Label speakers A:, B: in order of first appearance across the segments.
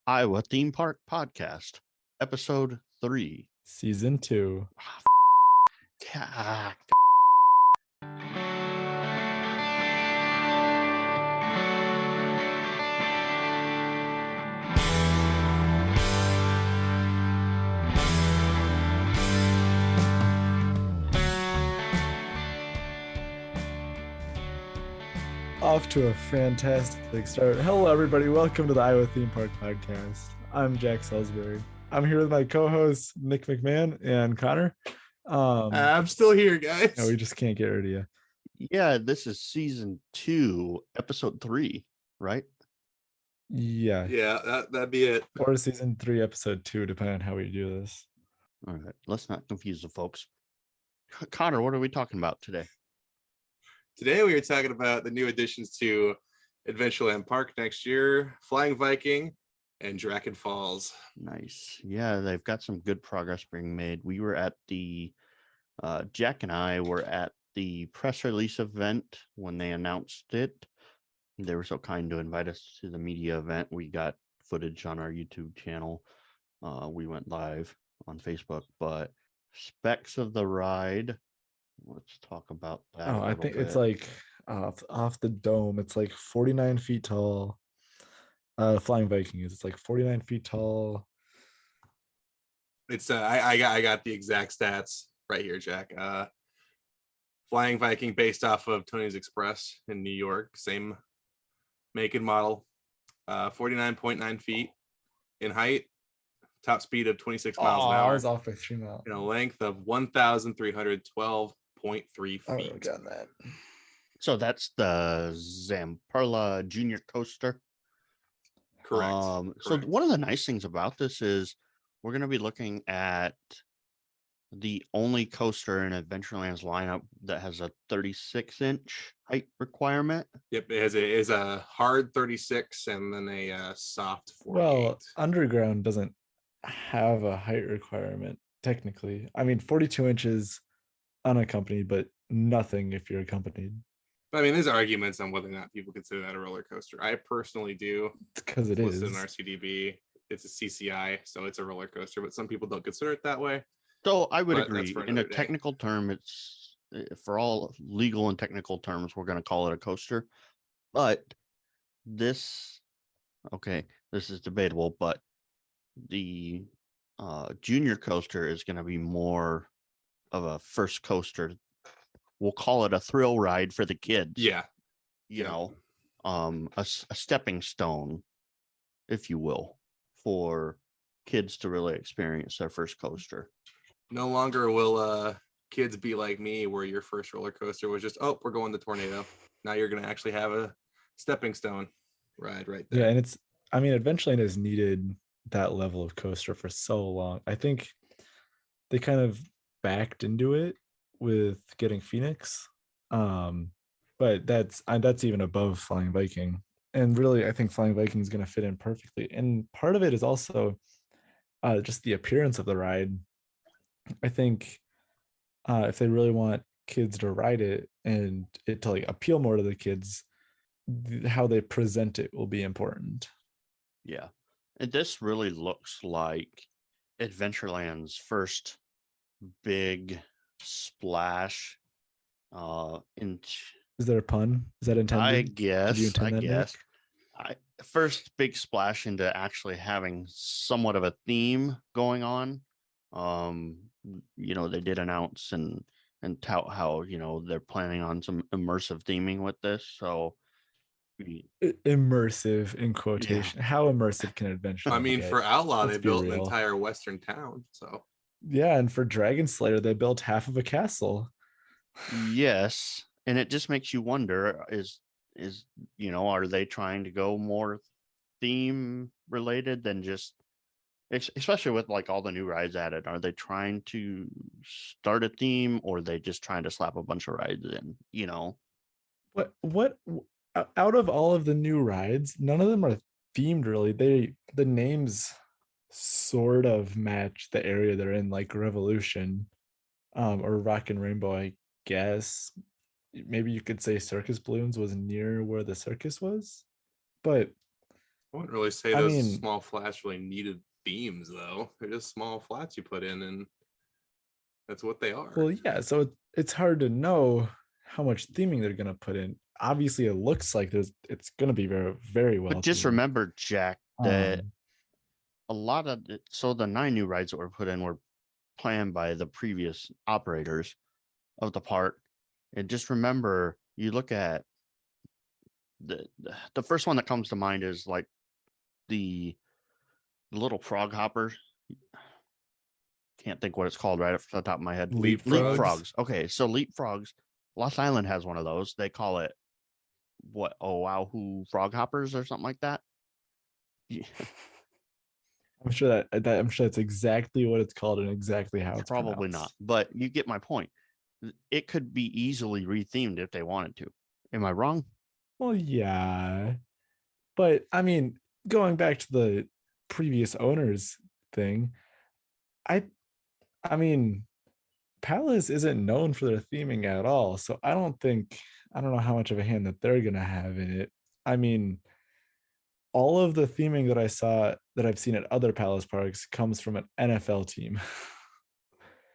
A: Iowa Theme Park Podcast, Episode 3.
B: Season 2.
A: Ah,
B: Off to a fantastic start. Hello, everybody. Welcome to the Iowa Theme Park Podcast. I'm Jack Salisbury. I'm here with my co-hosts, Nick McMahon and Connor.
C: I'm still here, guys.
B: No, we just can't get rid of you.
A: yeah, this is Season 2, Episode 3, right?
B: Yeah,
C: that'd be it.
B: Or Season 3, Episode 2, depending on how we do this.
A: All right, let's not confuse the folks. Connor, what are we talking about today?
C: Today we are talking about the new additions to Adventureland Park next year, Flying Viking and Draken Falls.
A: Nice. Yeah, they've got some good progress being made. We were at the, Jack and I were at the press release event when they announced it. They were so kind to invite us to the media event. We got footage on our YouTube channel. We went live on Facebook, but specs of the ride. Let's talk about that.
B: I think it's like off the dome. It's like 49 feet tall. Flying Viking is. It's like 49 feet tall.
C: It's I got the exact stats right here, Jack. Flying Viking based off of Tony's Express in New York, same make and model, 49.9 feet in height, top speed of 26 miles an hour.
B: I was off by 3 miles.
C: In a length of 1,312.3 feet.
B: I would have gotten that.
A: So that's the Zamperla Junior Coaster.
C: Correct.
A: So one of the nice things about this is we're going to be looking at the only coaster in Adventureland's lineup that has a 36-inch height requirement.
C: Yep, it is a hard 36 and then a soft 48.
B: Well, Underground doesn't have a height requirement technically. I mean, 42 inches unaccompanied, but nothing if you're accompanied.
C: I mean, there's arguments on whether or not people consider that a roller coaster. I personally do.
B: Because it is.
C: Listed in our CDB. It's a CCI, so it's a roller coaster, but some people don't consider it that way.
A: So I would
C: But
A: agree.
C: that's for
A: In a
C: another day.
A: technical term, it's for all legal and technical terms, we're going to call it a coaster. But this is debatable, but the junior coaster is going to be more of a first coaster. We'll call it a thrill ride for the kids.
C: Yeah.
A: You know, a stepping stone, if you will, for kids to really experience their first coaster.
C: No longer will kids be like me, where your first roller coaster was just, we're going to Tornado. Now you're going to actually have a stepping stone ride right there.
B: Yeah, and Adventureland has needed that level of coaster for so long. I think they kind of backed into it with getting Phoenix. But that's even above Flying Viking. And really, I think Flying Viking is going to fit in perfectly. And part of it is also just the appearance of the ride. I think if they really want kids to ride it and it to like appeal more to the kids, how they present it will be important.
A: Yeah. And this really looks like Adventureland's first big splash.
B: Is there a pun? Is that intended?
A: I guess.
B: Nick?
A: First big splash into actually having somewhat of a theme going on. They did announce and tout how they're planning on some immersive theming with this. So
B: immersive in quotation. Yeah. How immersive can Adventure?
C: I mean, for Outlaw, they built an entire western town. So
B: yeah, and for Dragon Slayer, they built half of a castle.
A: Yes, and it just makes you wonder: are they trying to go more theme related than just, especially with like all the new rides added? Are they trying to start a theme, or are they just trying to slap a bunch of rides in?
B: What out of all of the new rides, none of them are themed really. The names sort of match the area they're in, like Revolution, or Rock and Rainbow, I guess. Maybe you could say Circus Balloons was near where the circus was, but
C: I wouldn't really say
B: I
C: those
B: mean-
C: small flats really needed themes, though. They're just small flats you put in, and that's what they are.
B: Well, yeah, so it's hard to know how much theming they're gonna put in. Obviously, it looks like it's gonna be very, very well.
A: But just
B: themed.
A: remember, Jack, that
B: Um,
A: a lot of the 9 new rides that were put in were planned by the previous operators of the park. And just remember, you look at the first one that comes to mind is like the little frog hopper. Can't think what it's called right off the top of my head.
B: Leapfrogs?
A: Leapfrogs. Okay, so leapfrogs. Lost Island has one of those. They call it what? Oh wow, who frog hoppers or something like that. Yeah,
B: I'm sure I'm sure that's exactly what it's called and exactly how it's
A: probably not,
B: pronounced.
A: but you get my point. It could be easily rethemed if they wanted to. Am I wrong?
B: Well, yeah, but I mean, going back to the previous owners thing, I I mean, Palace isn't known for their theming at all, so I don't know how much of a hand that they're gonna have in it. I mean, all of the theming that I saw that I've seen at other Palace parks comes from an NFL team.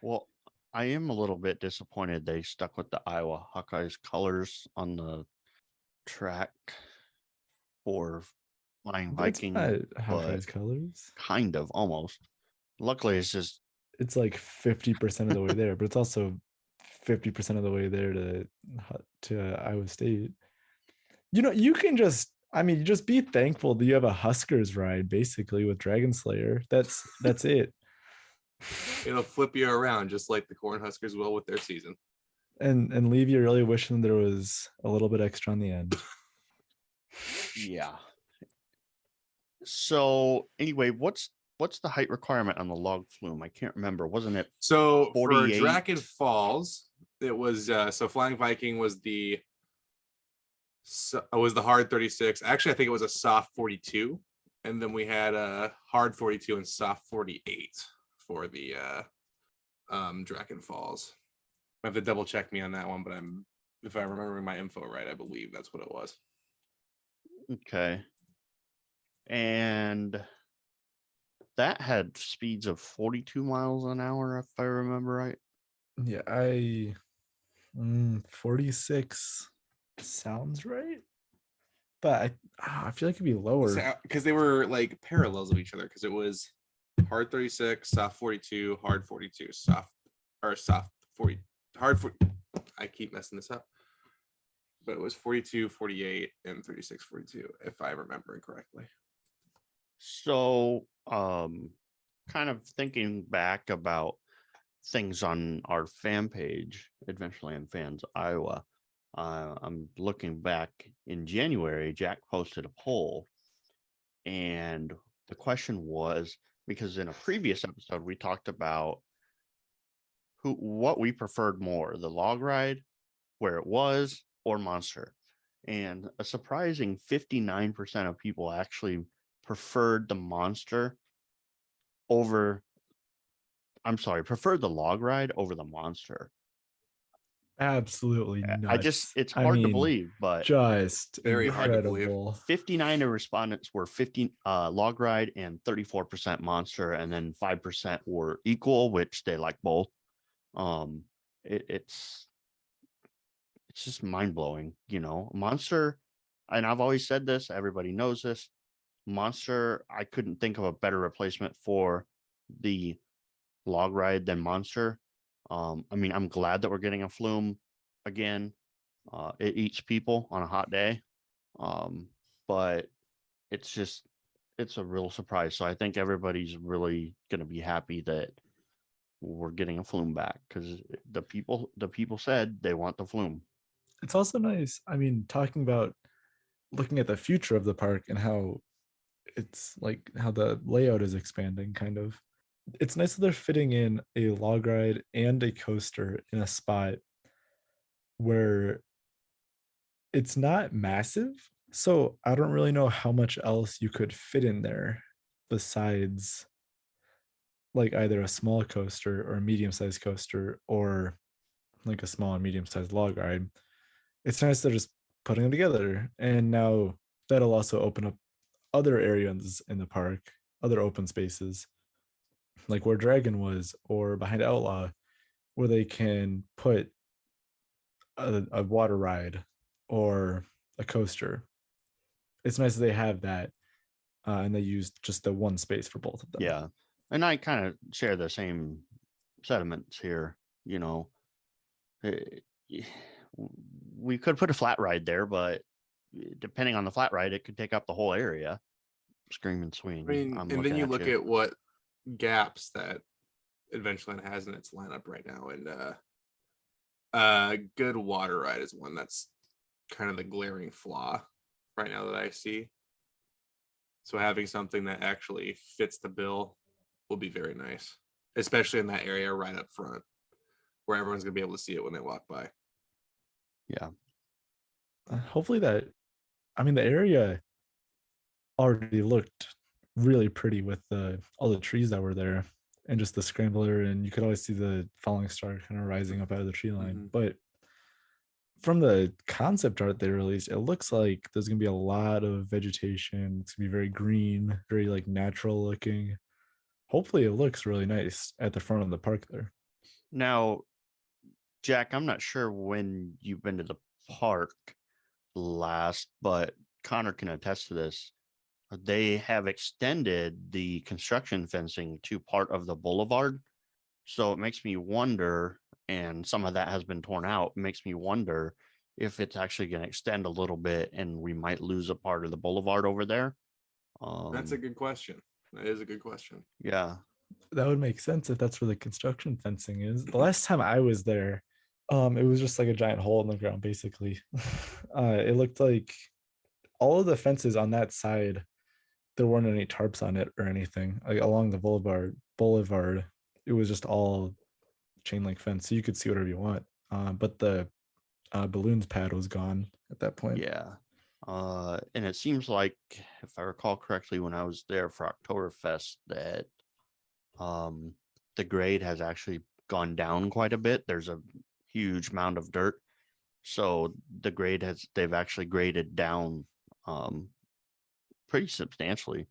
A: Well, I am a little bit disappointed they stuck with the Iowa Hawkeyes colors on the track for Flying
B: That's
A: Viking,
B: not
A: but
B: Hawkeye's colors.
A: kind of almost. Luckily, it's just
B: It's like 50% of the way there, but it's also 50% of the way there to Iowa State. You can just you just be thankful that you have a Huskers ride basically with Dragon Slayer. That's it.
C: It'll flip you around just like the Cornhuskers will with their season.
B: And leave you really wishing there was a little bit extra on the end.
A: yeah. So anyway, what's the height requirement on the log flume? I can't remember. Wasn't it
C: So for
A: 48?
C: Draken Falls, it was so Flying Viking was the hard 36. Actually, I think it was a soft 42, and then we had a hard 42 and soft 48 for the Draken Falls. I have to double check me on that one, but if I remember my info right, I believe that's what it was.
A: Okay. And that had speeds of 42 miles an hour, if I remember right.
B: Yeah, 46 sounds right. But I feel like it'd be lower.
C: Because they were like parallels of each other, because it was hard 36, soft 42, hard 42, soft 40, hard 40. I keep messing this up. But it was 42, 48, and 36, 42, if I remember correctly.
A: So, kind of thinking back about things on our fan page, Adventureland Fans Iowa. I'm looking back in January. Jack posted a poll, and the question was, because in a previous episode we talked about what we preferred more, the log ride where it was or Monster, and a surprising 59% of people actually preferred the Monster preferred the log ride over the Monster.
B: Absolutely nuts.
A: It's hard to believe, but
B: just
C: very hard to believe.
B: incredible.
A: 59 of respondents were 15 log ride and 34% Monster, and then 5% were equal, which they like both. It's just mind-blowing, Monster, and I've always said this, everybody knows this, Monster, I couldn't think of a better replacement for the log ride than Monster. I'm glad that we're getting a flume again. It eats people on a hot day, but it's a real surprise. So I think everybody's really going to be happy that we're getting a flume back, because the people said they want the flume.
B: It's also nice. Talking about looking at the future of the park and how it's like how the layout is expanding, kind of. It's nice that they're fitting in a log ride and a coaster in a spot where it's not massive. So I don't really know how much else you could fit in there besides like either a small coaster or a medium-sized coaster or like a small and medium-sized log ride. It's nice they're just putting them together. And now that'll also open up other areas in the park, other open spaces, like where Dragon was, or behind Outlaw, where they can put a water ride or a coaster. It's nice that they have that, and they used just the one space for both of them.
A: Yeah. And I kind of share the same sentiments here. Eh, we could put a flat ride there, but depending on the flat ride, it could take up the whole area. Scream and swing.
C: I mean,
A: I'm
C: and then
A: looking
C: you look
A: you.
C: at what gaps that Adventureland has in its lineup right now, and good water ride is one that's kind of the glaring flaw right now that I see. So having something that actually fits the bill will be very nice, especially in that area right up front where everyone's gonna be able to see it when they walk by.
A: Yeah.
B: Hopefully that, I mean, the area already looked really pretty with all the trees that were there and just the scrambler, and you could always see the falling star kind of rising up out of the tree line.
C: Mhm.
B: But from the concept art they released, it looks like there's gonna be a lot of vegetation. It's gonna be very green, very like natural looking. Hopefully it looks really nice at the front of the park there.
A: Now, Jack, I'm not sure when you've been to the park last, but Connor can attest to this. They have extended the construction fencing to part of the boulevard. So it makes me wonder, and some of that has been torn out. It makes me wonder if it's actually going to extend a little bit and we might lose a part of the boulevard over there.
C: That's a good question. That is a good question.
A: Yeah.
B: That would make sense if that's where the construction fencing is. The last time I was there, it was just like a giant hole in the ground, basically. It looked like all of the fences on that side, there weren't any tarps on it or anything. Like along the boulevard, it was just all chain link fence, so you could see whatever you want. But the balloons pad was gone at that point.
A: Yeah. And it seems like, if I recall correctly, when I was there for Oktoberfest, that the grade has actually gone down quite a bit. There's a huge mound of dirt. So they've actually graded down pretty substantially.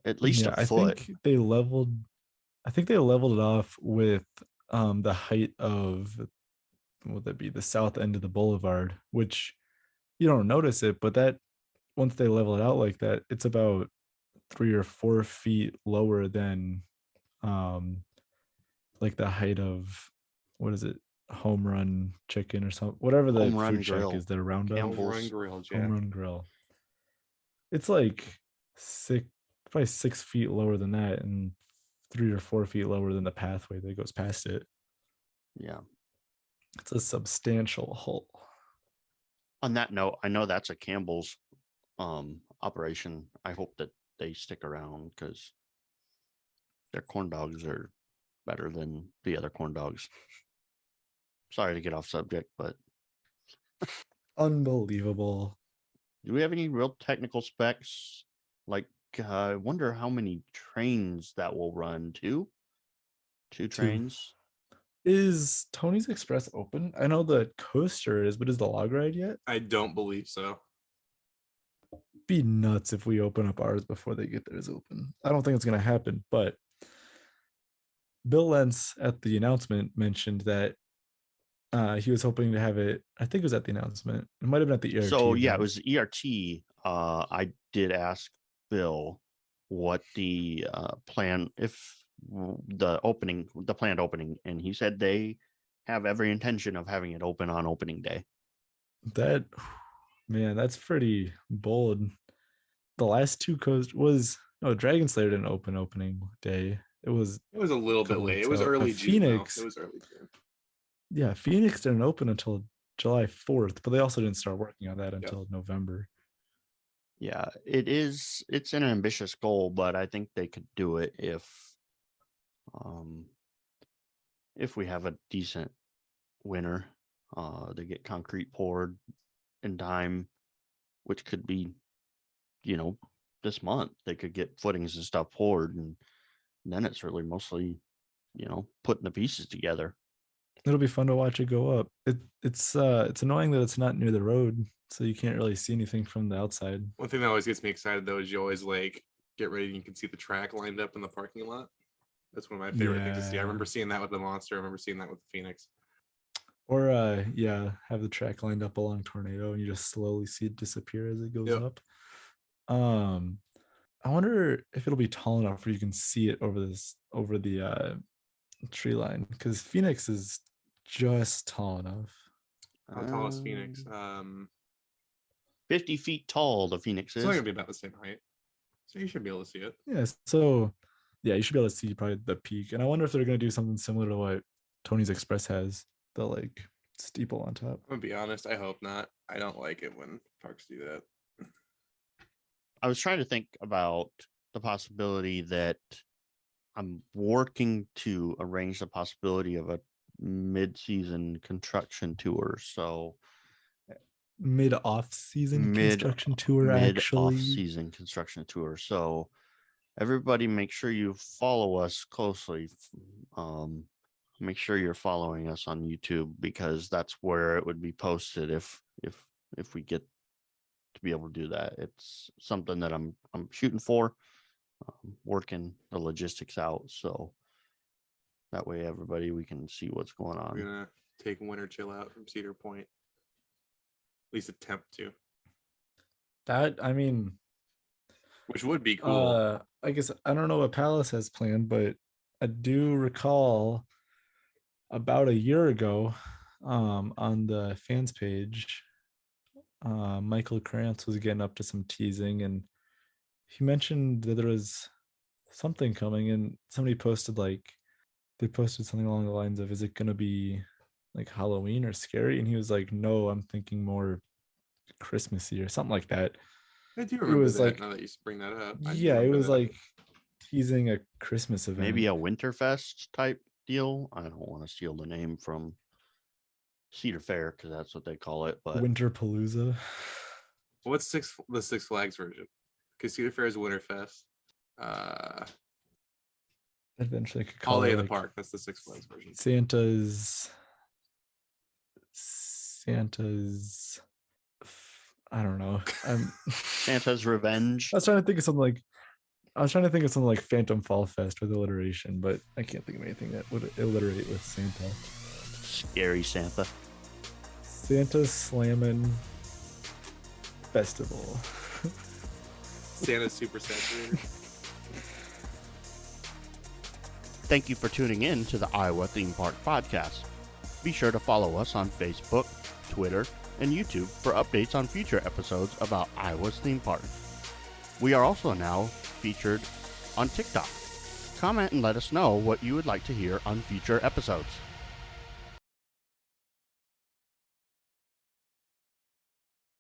A: At least a
B: I
A: foot.
B: think they leveled it off with the height of, what would that be, the south end of the boulevard, which you don't notice it, but that once they level it out like that, it's about 3 or 4 feet lower than like the height of, what is it, Home Run Chicken or something, whatever the
A: Home Run
B: food shack
A: Grill.
B: is, the round
C: Home
A: Campbell's.
C: Run Grill, Jack.
B: Home Run Grill. It's like probably 6 feet lower than that, and 3 or 4 feet lower than the pathway that goes past it.
A: Yeah.
B: It's a substantial hole.
A: On that note, I know that's a Campbell's operation. I hope that they stick around because their corn dogs are better than the other corn dogs. Sorry to get off subject, but
B: Unbelievable.
A: do we have any real technical specs? Like, I wonder how many trains that will run. Two trains.
B: Is Tony's Express open? I know the coaster is, but is the log ride yet?
C: I don't believe so.
B: Be nuts if we open up ours before they get theirs open. I don't think it's going to happen, but Bill Lentz at the announcement mentioned that he was hoping to have it. I think it was at the announcement. It might have been at the ERT.
A: So yeah, it
B: event.
A: was ERT. I did ask Bill what the plan, if the planned opening, and he said they have every intention of having it open on opening day.
B: That, man, that's pretty bold. The last two Dragon Slayer didn't open opening day. It was
C: a little bit
B: couple
C: late.
B: weeks
C: It was
B: out.
C: early June.
B: Phoenix.
C: It was early June.
B: Yeah, Phoenix didn't open until July 4th, but they also didn't start working on that until November.
A: Yeah, it's an ambitious goal, but I think they could do it if we have a decent winter. They get concrete poured in time, which could be, this month. They could get footings and stuff poured, and then it's really mostly, putting the pieces together.
B: It'll be fun to watch it go up. It's annoying that it's not near the road so you can't really see anything from the outside.
C: One thing that always gets me excited though is you always like get ready and you can see the track lined up in the parking lot. That's one of my favorite things to see. I
B: Yeah.
C: remember seeing that with the Monster. I remember seeing that with the Phoenix.
B: Or yeah, have the track lined up along Tornado and you just slowly see it disappear as it goes
C: Yep.
B: up. I wonder if it'll be tall enough where you can see it over the tree line, because Phoenix is just tall enough.
C: How tall is Phoenix?
A: 50 feet tall, the Phoenix
C: It's only
A: is.
C: gonna be about the same height, so you should be able to see it.
B: Yeah, so yeah, you should be able to see probably the peak. And I wonder if they're gonna do something similar to what Tony's Express has, the like steeple on top.
C: I'm gonna be honest. I hope not. I don't like it when parks do that.
A: I was trying to think about the possibility that I'm working to arrange the possibility of a mid-season construction tour. So
B: Mid off season construction tour,
A: mid
B: actually.
A: off-season construction tour. So everybody, make sure you follow us closely. Make sure you're following us on YouTube, because that's where it would be posted if we get to be able to do that. It's something that I'm shooting for, working the logistics out, so that way everybody, we can see what's going
C: We're
A: on.
C: gonna take winter chill out from Cedar Point. At least attempt to,
B: That, I mean,
C: which would be cool.
B: I guess I don't know what Palace has planned, but I do recall about a year ago, on the fans page, Michael Krantz was getting up to some teasing, and he mentioned that there was something coming, and somebody posted they posted something along the lines of, is it gonna be like Halloween or scary? And he was like, no, I'm thinking more Christmassy or something like that.
C: I do remember
B: was
C: that.
B: like-
C: Now that you bring that up, I do
B: Yeah, it
C: remember
B: was
C: that.
B: like teasing a Christmas event.
A: Maybe a Winterfest type deal. I don't want to steal the name from Cedar Fair, because that's what they call it, but
B: Winter Palooza.
C: What's the Six Flags version? Because Cedar Fair is Winterfest.
B: Eventually could call
C: Holiday
B: it
C: in the
B: like
C: Park. That's the Six Flags version.
B: Santa's I don't know.
A: Santa's Revenge.
B: I was trying to think of something like Phantom Fall Fest with alliteration, but I can't think of anything that would alliterate with Santa.
A: Scary Santa.
B: Santa's Slammin' Festival.
C: Santa's Super Saturated.
A: Thank you for tuning in to the Iowa Theme Park Podcast. Be sure to follow us on Facebook, Twitter, and YouTube for updates on future episodes about Iowa's theme park. We are also now featured on TikTok. Comment and let us know what you would like to hear on future episodes.